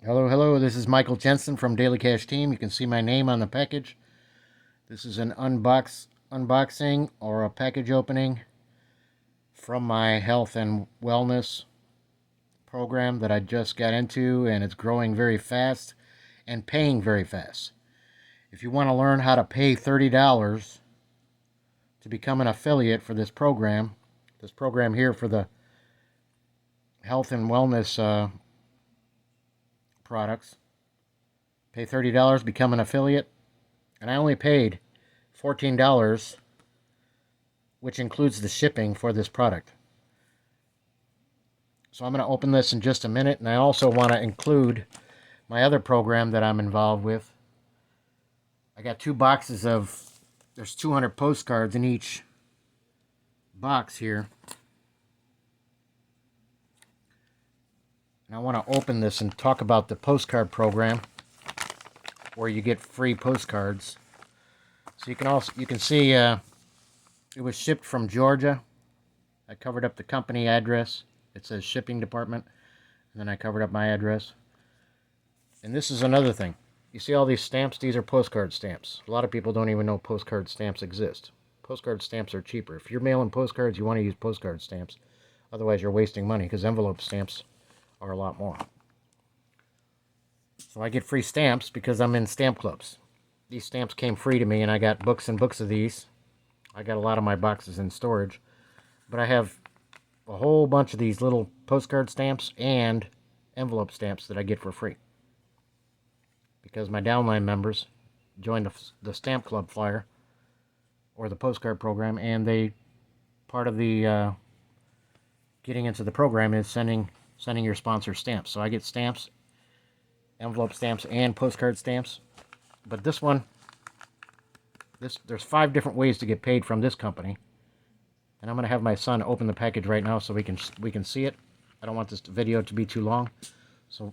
Hello, this is Michael Jensen from Daily Cash Team. You can see my name on the package. This is an unboxing or a package opening from my health and wellness program that I just got into, and it's growing very fast and paying very fast. If you want to learn how to pay $30 to become an affiliate for this program here for the health and wellness products, pay $30, become an affiliate, and I only paid $14, which includes the shipping for this product. So I'm going to open this in just a minute, and I also want to include my other program that I'm involved with. I got 2 boxes of, there's 200 postcards in each box here. And I want to open this and talk about the postcard program where you get free postcards. So you can see it was shipped from Georgia. I covered up the company address. It says shipping department, and then I covered up my address. And this is another thing. You see all these stamps? These are postcard stamps. A lot of people don't even know postcard stamps exist. Postcard stamps are cheaper. If you're mailing postcards, you want to use postcard stamps. Otherwise, you're wasting money because envelope stamps are a lot more. So I get free stamps because I'm in stamp clubs. These stamps came free to me, and I got books and books of these. I got a lot of my boxes in storage. But I have a whole bunch of these little postcard stamps and envelope stamps that I get for free. Because my downline members joined the stamp club flyer or the postcard program, and part of the getting into the program is sending your sponsor stamps. So I get stamps, envelope stamps, and postcard stamps. But this one, there's 5 different ways to get paid from this company. And I'm going to have my son open the package right now so we can see it. I don't want this video to be too long. So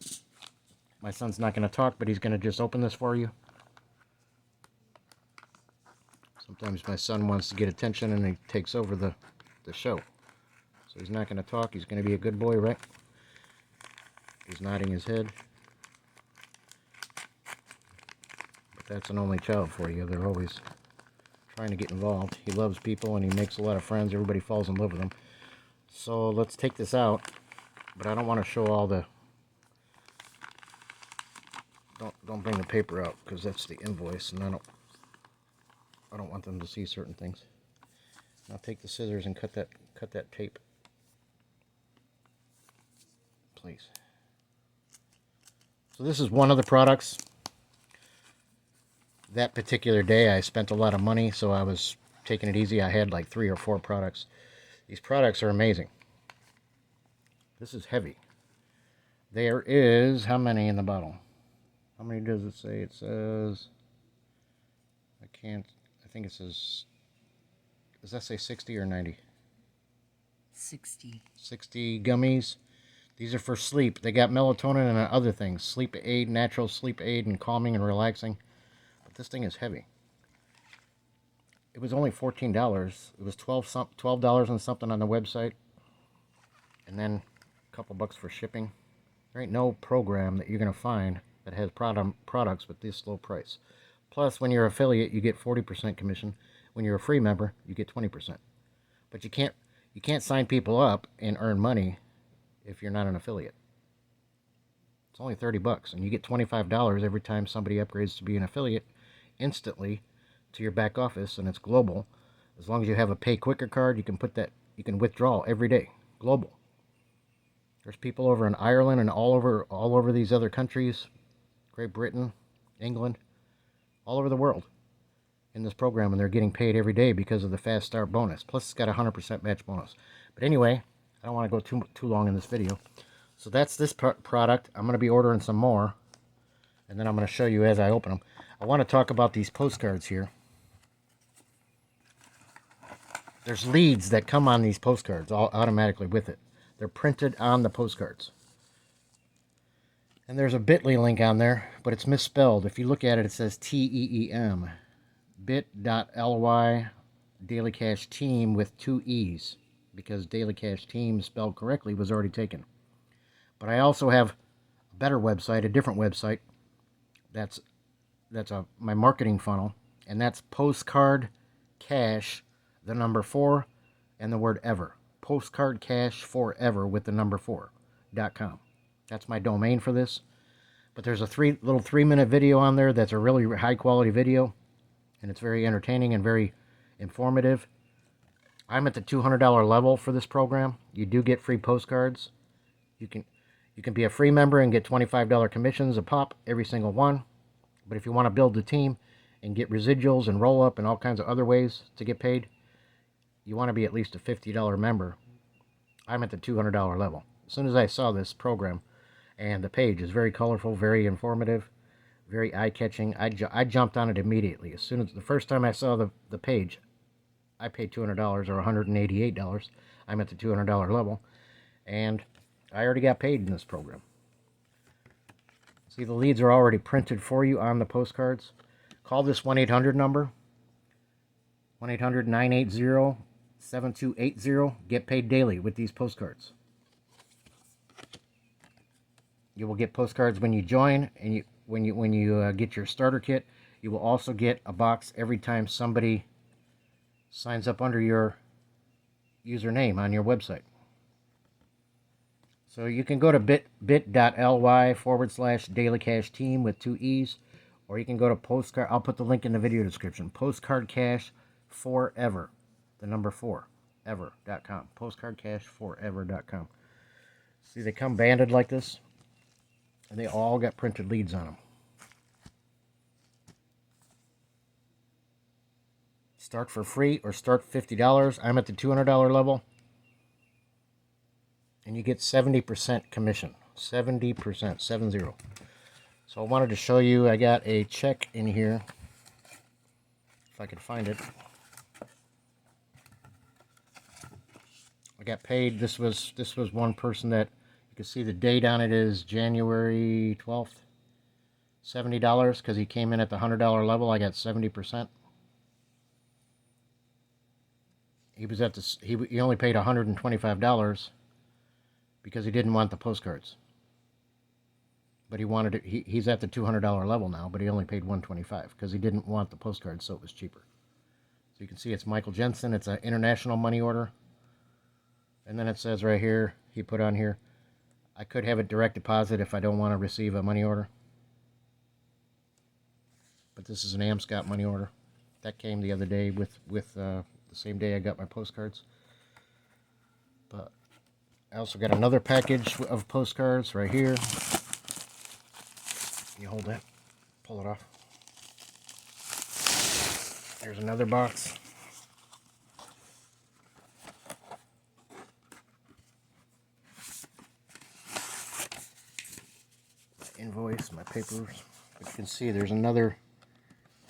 my son's not going to talk, but he's going to just open this for you. Sometimes my son wants to get attention and he takes over the show. So he's not going to talk. He's going to be a good boy, right? He's nodding his head. But that's an only child for you. They're always trying to get involved. He loves people and he makes a lot of friends. Everybody falls in love with him. So let's take this out. But I don't want to show all the... Don't bring the paper out because that's the invoice, and I don't want them to see certain things. I'll take the scissors and cut that tape. Please. So this is one of the products. That particular day I spent a lot of money, so I was taking it easy. I had like 3 or 4 products. These products are amazing. This is heavy. There is, how many in the bottle? How many does it say? It says, I think it says, does that say 60 or 90? 60. 60 gummies. These are for sleep. They got melatonin and other things. Sleep aid, natural sleep aid, and calming and relaxing. But this thing is heavy. It was only $14. It was $12 and something on the website. And then a couple bucks for shipping. There ain't no program that you're going to find that has products with this low price. Plus, when you're an affiliate, you get 40% commission. When you're a free member, you get 20%. But you can't sign people up and earn money if you're not an affiliate. It's only 30 bucks, and you get $25 every time somebody upgrades to be an affiliate instantly to your back office, and it's global. As long as you have a Pay Quicker card, you can withdraw every day. Global. There's people over in Ireland and all over these other countries, Great Britain, England, all over the world in this program, and they're getting paid every day because of the Fast Start bonus. Plus, it's got a 100% match bonus. But anyway, I don't want to go too long in this video. So that's this product. I'm going to be ordering some more, and then I'm going to show you as I open them. I want to talk about these postcards here. There's leads that come on these postcards all automatically with it. They're printed on the postcards. And there's a bit.ly link on there, but it's misspelled. If you look at it, it says TEEM. bit.ly Daily Cash Team with 2 E's. Because Daily Cash Team spelled correctly was already taken. But I also have better website, a different website. That's my marketing funnel, and that's Postcard Cash, the number 4, and the word ever. Postcard Cash forever with the number 4.com. That's my domain for this. But there's a little 3-minute video on there that's a really high quality video, and it's very entertaining and very informative. I'm at the $200 level for this program. You do get free postcards. You can be a free member and get $25 commissions a pop every single one. But if you want to build a team and get residuals and roll up and all kinds of other ways to get paid, you want to be at least a $50 member. I'm at the $200 level. As soon as I saw this program, and the page is very colorful, very informative, very eye-catching, I jumped on it immediately. As soon as the first time I saw the page, I paid $200 or $188. I'm at the $200 level, and I already got paid in this program. See, the leads are already printed for you on the postcards. Call this 1-800 number, 1-800-980-7280. Get paid daily with these postcards. You will get postcards when you join, and when you get your starter kit. You will also get a box every time somebody signs up under your username on your website. So you can go to bit.ly/dailycashteam with 2 E's, or you can go to Postcard. I'll put the link in the video description. Postcard Cash forever, the number 4, ever.com. Postcardcashforever.com. See, they come banded like this, and they all got printed leads on them. Start for free or start $50. I'm at the $200 level. And you get 70% commission. 70%, 70. So I wanted to show you, I got a check in here, if I could find it. I got paid. This was one person that you can see the date on it is January 12th. $70 because he came in at the $100 level. I got 70%. He was at the he only paid $125 because he didn't want the postcards. But he wanted it. He's at the $200 level now, but he only paid $125 because he didn't want the postcards, so it was cheaper. So you can see it's Michael Jensen. It's an international money order. And then it says right here, he put on here, I could have it direct deposit if I don't want to receive a money order. But this is an Amscot money order. That came the other day with the same day I got my postcards. But I also got another package of postcards right here. You hold that, pull it off. There's another box. My invoice, my papers. But you can see there's another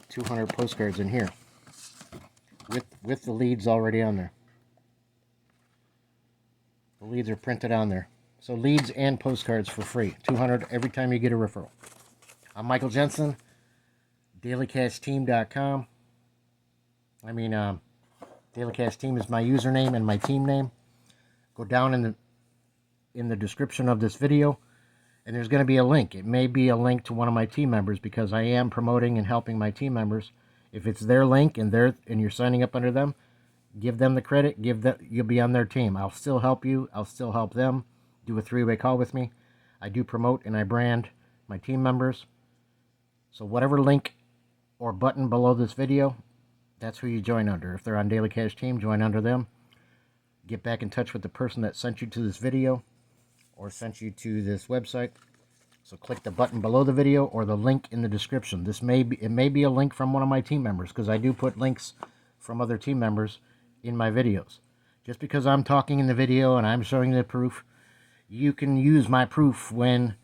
200 postcards in here with the leads already on there. The leads are printed on there. So leads and postcards for free. 200 every time you get a referral. I'm Michael Jensen, dailycashteam.com. Dailycast Team is my username and my team name. Go down in the description of this video, and there's going to be a link. It may be a link to one of my team members because I am promoting and helping my team members. If it's their link and you're signing up under them, give them the credit. You'll be on their team. I'll still help you. I'll still help them. Do a 3-way call with me. I do promote and I brand my team members. So whatever link or button below this video, that's who you join under. If they're on Daily Cash Team, join under them. Get back in touch with the person that sent you to this video or sent you to this website. So click the button below the video or the link in the description. It may be a link from one of my team members because I do put links from other team members in my videos. Just because I'm talking in the video and I'm showing the proof, you can use my proof when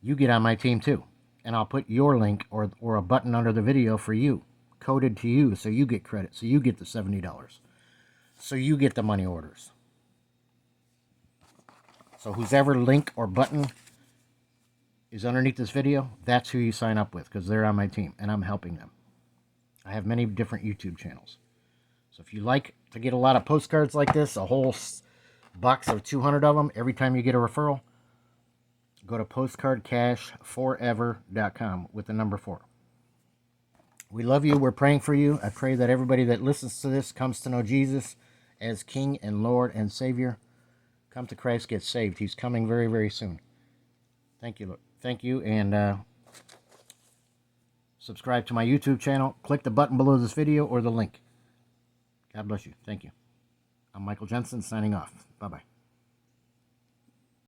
you get on my team too. And I'll put your link or a button under the video for you, coded to you, so you get credit, so you get the $70. So you get the money orders. So whoever link or button is underneath this video, that's who you sign up with because they're on my team and I'm helping them. I have many different YouTube channels. So if you like to get a lot of postcards like this, a whole box of 200 of them every time you get a referral, go to postcardcashforever.com with the number 4. We love you. We're praying for you. I pray that everybody that listens to this comes to know Jesus as King and Lord and Savior. Come to Christ, get saved. He's coming very, very soon. Thank you, Lord. Thank you, and subscribe to my YouTube channel. Click the button below this video or the link. God bless you. Thank you. I'm Michael Jensen signing off. Bye-bye.